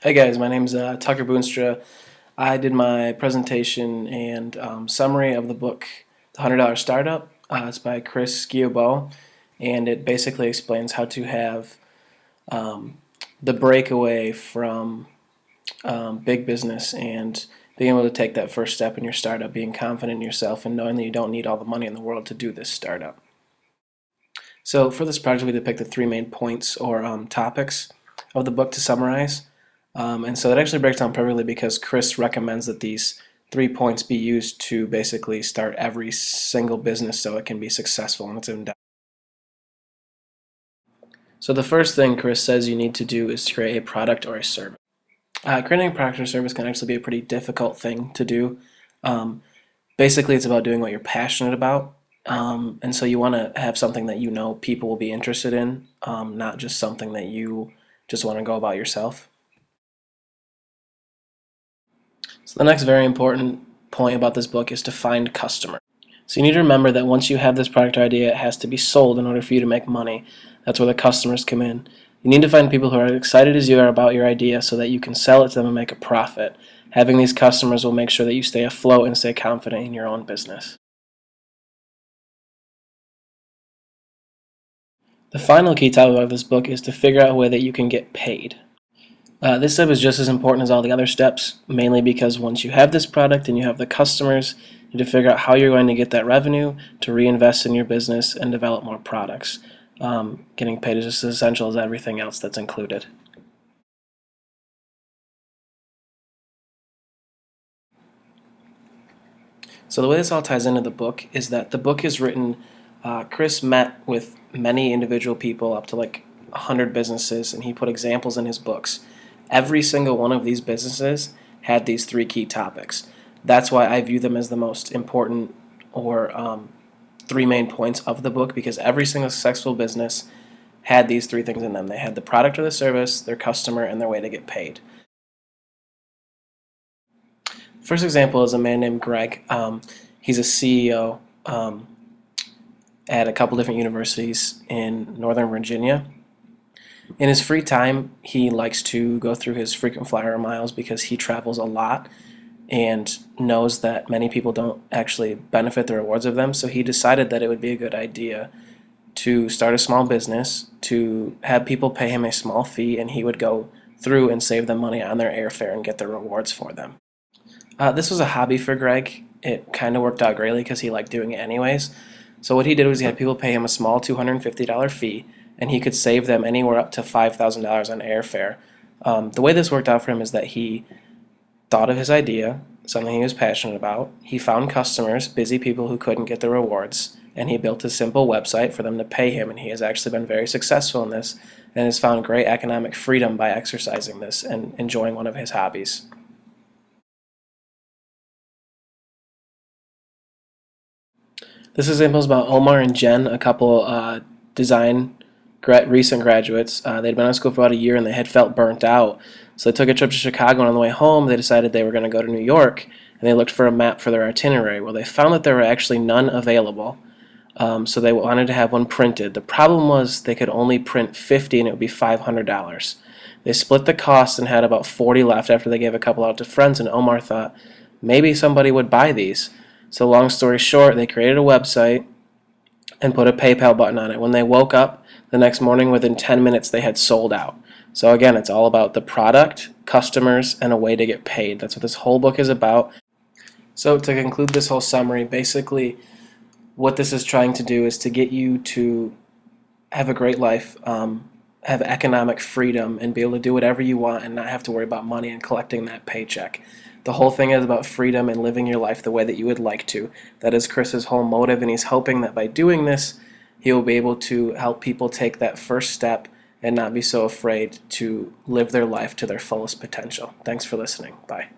Hey guys, my name's Tucker Boonstra. I did my presentation and summary of the book, The $100 Startup. It's by Chris Guillebeau, and it basically explains how to have the breakaway from big business and being able to take that first step in your startup, being confident in yourself and knowing that you don't need all the money in the world to do this startup. So for this project, we depicted three main points or topics of the book to summarize. And so that actually breaks down perfectly because Chris recommends that these 3 points be used to basically start every single business so it can be successful in its endeavor. So the first thing Chris says you need to do is to create a product or a service. Creating a product or service can actually be a pretty difficult thing to do. Basically, it's about doing what you're passionate about. And so you want to have something that you know people will be interested in, not just something that you just want to go about yourself. So the next very important point about this book is to find customers. So you need to remember that once you have this product or idea, it has to be sold in order for you to make money. That's where the customers come in. You need to find people who are excited as you are about your idea so that you can sell it to them and make a profit. Having these customers will make sure that you stay afloat and stay confident in your own business. The final key topic of this book is to figure out a way that you can get paid. This step is just as important as all the other steps, mainly because once you have this product and you have the customers, you need to figure out how you're going to get that revenue to reinvest in your business and develop more products. Getting paid is just as essential as everything else that's included. So the way this all ties into the book is that the book is written, Chris met with many individual people, up to like 100 businesses, and he put examples in his books. Every single one of these businesses had these three key topics. That's why I view them as the most important or three main points of the book, because every single successful business had these three things in them. They had the product or the service, their customer, and their way to get paid. First example is a man named Greg. He's a CEO at a couple different universities in Northern Virginia. In his free time, he likes to go through his frequent flyer miles because he travels a lot and knows that many people don't actually benefit the rewards of them. So he decided that it would be a good idea to start a small business, to have people pay him a small fee, and he would go through and save them money on their airfare and get the rewards for them. This was a hobby for Greg. It kind of worked out greatly because he liked doing it anyways. So what he did was he had people pay him a small $250 fee, and he could save them anywhere up to $5,000 on airfare. The way this worked out for him is that he thought of his idea, something he was passionate about. He found customers, busy people who couldn't get the rewards, and he built a simple website for them to pay him, and he has actually been very successful in this and has found great economic freedom by exercising this and enjoying one of his hobbies. This example is about Omar and Jen, a couple recent graduates. They'd been out of school for about a year and they had felt burnt out. So they took a trip to Chicago, and on the way home they decided they were going to go to New York, and they looked for a map for their itinerary. Well, they found that there were actually none available, so they wanted to have one printed. The problem was they could only print 50 and it would be $500. They split the cost and had about 40 left after they gave a couple out to friends, and Omar thought maybe somebody would buy these. So long story short, they created a website and put a PayPal button on it. When they woke up the next morning, within 10 minutes they had sold out. So again, it's all about the product, customers, and a way to get paid. That's what this whole book is about. So to conclude this whole summary, basically what this is trying to do is to get you to have a great life, have economic freedom, and be able to do whatever you want and not have to worry about money and collecting that paycheck. The whole thing is about freedom and living your life the way that you would like to. That is Chris's whole motive, and he's hoping that by doing this, he will be able to help people take that first step and not be so afraid to live their life to their fullest potential. Thanks for listening. Bye.